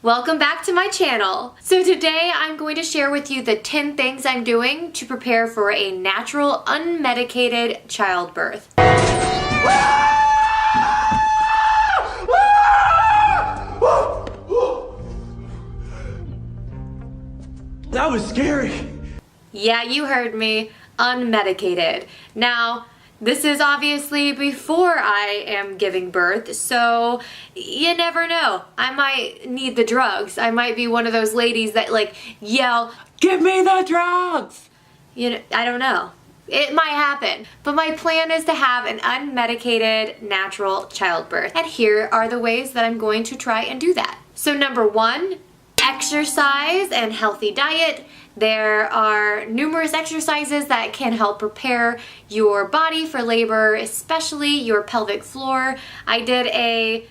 Welcome back to my channel. So today I'm going to share with you the 10 things I'm doing to prepare for a natural, unmedicated childbirth. That was scary. Yeah, you heard me. Unmedicated. Now, this is obviously before I am giving birth, so you never know. I might need the drugs. I might be one of those ladies that yell, "Give me the drugs!" You know, I don't know. It might happen. But my plan is to have an unmedicated natural childbirth. And here are the ways that I'm going to try and do that. So number 1, exercise and healthy diet. There are numerous exercises that can help prepare your body for labor, especially your pelvic floor. I did a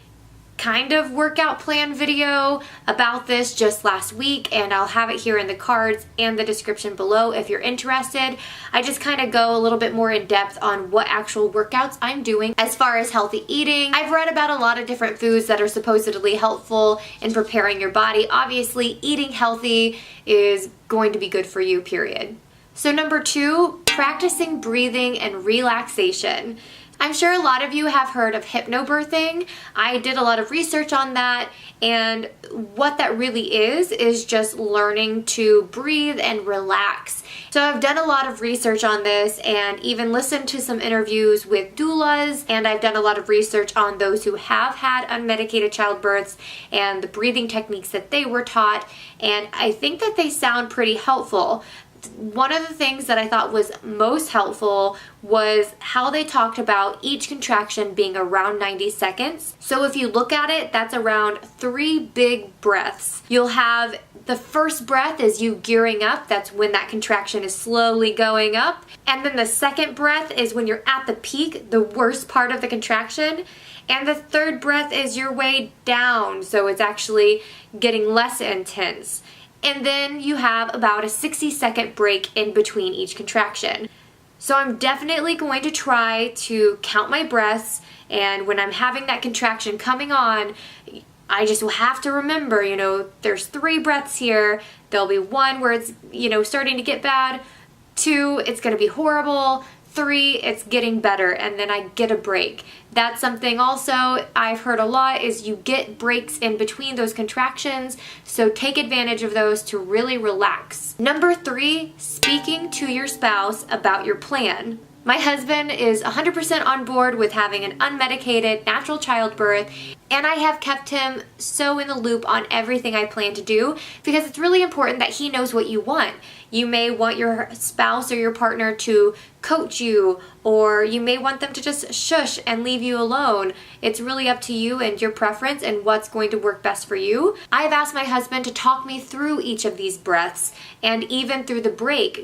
kind of workout plan video about this just last week, and I'll have it here in the cards and the description below if you're interested. I just kind of go a little bit more in depth on what actual workouts I'm doing as far as healthy eating. I've read about a lot of different foods that are supposedly helpful in preparing your body. Obviously, eating healthy is going to be good for you, period. So number 2, practicing breathing and relaxation. I'm sure a lot of you have heard of hypnobirthing. I did a lot of research on that, and what that really is just learning to breathe and relax. So I've done a lot of research on this and even listened to some interviews with doulas, and I've done a lot of research on those who have had unmedicated childbirths and the breathing techniques that they were taught, and I think that they sound pretty helpful. One of the things that I thought was most helpful was how they talked about each contraction being around 90 seconds. So if you look at it, that's around 3 big breaths. You'll have the first breath is you gearing up. That's when that contraction is slowly going up. And then the second breath is when you're at the peak, the worst part of the contraction. And the third breath is your way down. So it's actually getting less intense. And then you have about a 60-second break in between each contraction. So I'm definitely going to try to count my breaths, and when I'm having that contraction coming on, I just will have to remember, there's 3 breaths here. There'll be 1 where it's, starting to get bad. 2, it's going to be horrible. 3, it's getting better, and then I get a break. That's something also I've heard a lot is you get breaks in between those contractions, so take advantage of those to really relax. Number 3, speaking to your spouse about your plan. My husband is 100% on board with having an unmedicated natural childbirth, and I have kept him so in the loop on everything I plan to do because it's really important that he knows what you want. You may want your spouse or your partner to coach you, or you may want them to just shush and leave you alone. It's really up to you and your preference and what's going to work best for you. I've asked my husband to talk me through each of these breaths and even through the break.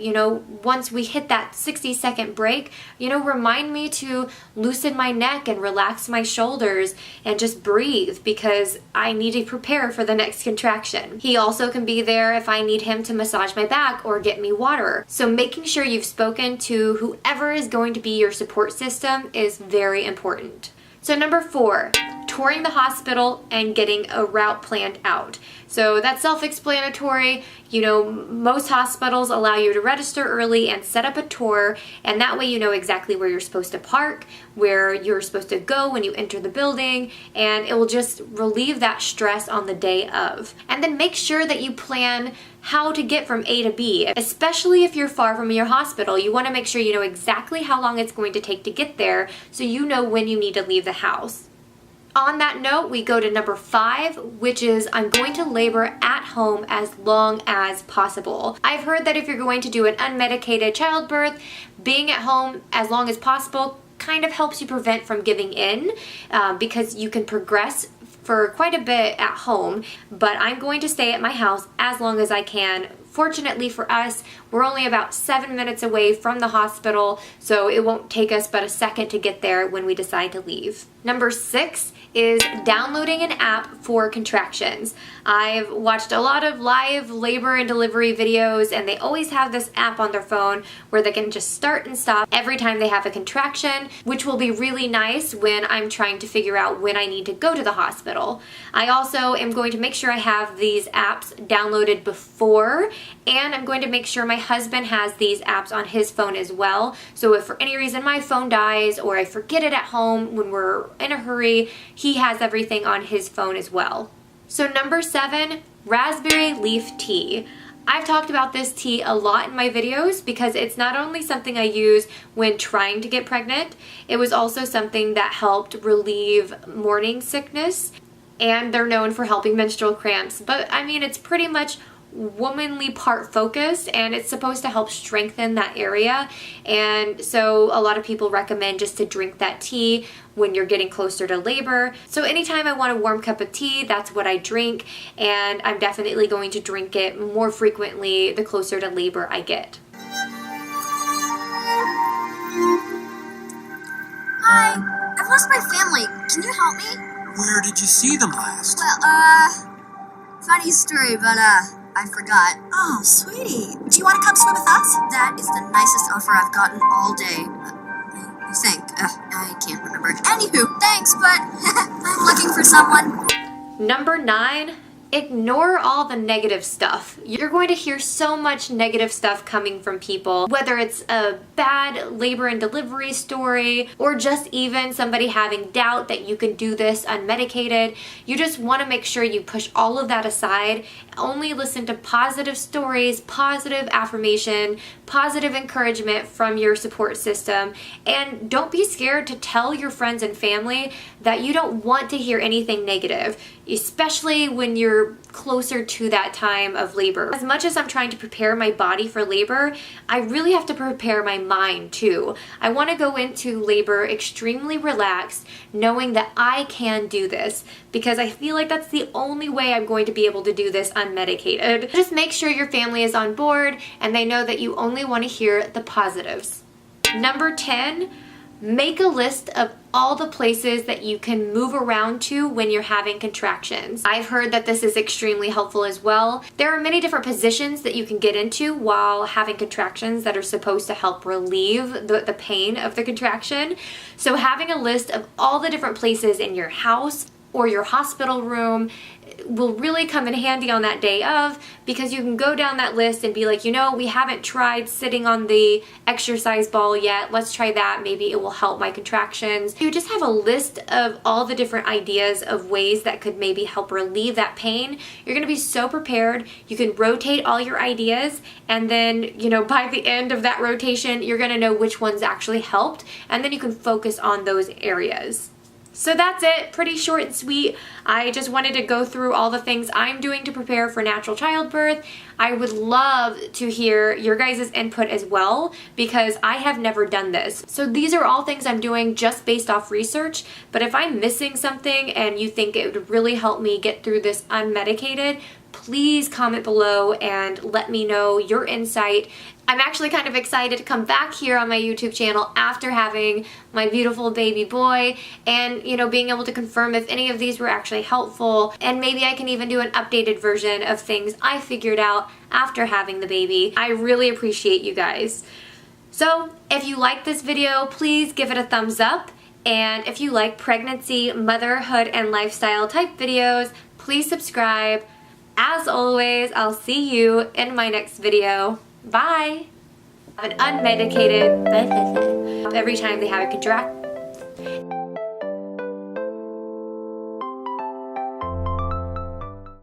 Once we hit that 60-second break, remind me to loosen my neck and relax my shoulders and just breathe because I need to prepare for the next contraction. He also can be there if I need him to massage my back or get me water. So making sure you've spoken to whoever is going to be your support system is very important. So number 4, touring the hospital and getting a route planned out. So that's self-explanatory. Most hospitals allow you to register early and set up a tour, and that way you know exactly where you're supposed to park, where you're supposed to go when you enter the building, and it will just relieve that stress on the day of. And then make sure that you plan how to get from A to B, especially if you're far from your hospital. You want to make sure you know exactly how long it's going to take to get there so you know when you need to leave the house. On that note, we go to number 5, which is I'm going to labor at home as long as possible. I've heard that if you're going to do an unmedicated childbirth, being at home as long as possible kind of helps you prevent from giving in because you can progress for quite a bit at home, but I'm going to stay at my house as long as I can. Fortunately for us, we're only about 7 minutes away from the hospital, so it won't take us but a second to get there when we decide to leave. Number 6 is downloading an app for contractions. I've watched a lot of live labor and delivery videos, and they always have this app on their phone where they can just start and stop every time they have a contraction, which will be really nice when I'm trying to figure out when I need to go to the hospital. I also am going to make sure I have these apps downloaded before, and I'm going to make sure my husband has these apps on his phone as well. So if for any reason my phone dies or I forget it at home when we're in a hurry, he has everything on his phone as well. So number 7, raspberry leaf tea. I've talked about this tea a lot in my videos because it's not only something I use when trying to get pregnant, it was also something that helped relieve morning sickness, and they're known for helping menstrual cramps. But I mean, it's pretty much womanly part focused, and it's supposed to help strengthen that area. And so a lot of people recommend just to drink that tea when you're getting closer to labor. So anytime I want a warm cup of tea, that's what I drink, and I'm definitely going to drink it more frequently the closer to labor I get. Hi, I've lost my family. Can you help me? Where did you see them last? Well, funny story, but I forgot. Oh, sweetie. Do you want to come swim with us? That is the nicest offer I've gotten all day. I think. I can't remember. Anywho, thanks, but I'm looking for someone. Number 9, ignore all the negative stuff. You're going to hear so much negative stuff coming from people, whether it's a bad labor and delivery story or just even somebody having doubt that you can do this unmedicated. You just want to make sure you push all of that aside. Only listen to positive stories, positive affirmation, positive encouragement from your support system, and don't be scared to tell your friends and family that you don't want to hear anything negative, especially when you're closer to that time of labor. As much as I'm trying to prepare my body for labor, I really have to prepare my mind too. I want to go into labor extremely relaxed, knowing that I can do this, because I feel like that's the only way I'm going to be able to do this unmedicated. Just make sure your family is on board and they know that you only want to hear the positives. Number 10, make a list of all the places that you can move around to when you're having contractions. I've heard that this is extremely helpful as well. There are many different positions that you can get into while having contractions that are supposed to help relieve the pain of the contraction. So having a list of all the different places in your house or your hospital room will really come in handy on that day of, because you can go down that list and be like, you know, we haven't tried sitting on the exercise ball yet. Let's try that. Maybe it will help my contractions. You just have a list of all the different ideas of ways that could maybe help relieve that pain. You're going to be so prepared. You can rotate all your ideas, and then, you know, by the end of that rotation, you're going to know which ones actually helped, and then you can focus on those areas. So that's it, pretty short and sweet. I just wanted to go through all the things I'm doing to prepare for natural childbirth. I would love to hear your guys' input as well, because I have never done this. So these are all things I'm doing just based off research, but if I'm missing something and you think it would really help me get through this unmedicated, please comment below and let me know your insight. I'm actually kind of excited to come back here on my YouTube channel after having my beautiful baby boy and, you know, being able to confirm if any of these were actually helpful, and maybe I can even do an updated version of things I figured out after having the baby. I really appreciate you guys. So if you like this video, please give it a thumbs up, and if you like pregnancy, motherhood, and lifestyle type videos, please subscribe. As always, I'll see you in my next video. Bye! An unmedicated every time they have a contract.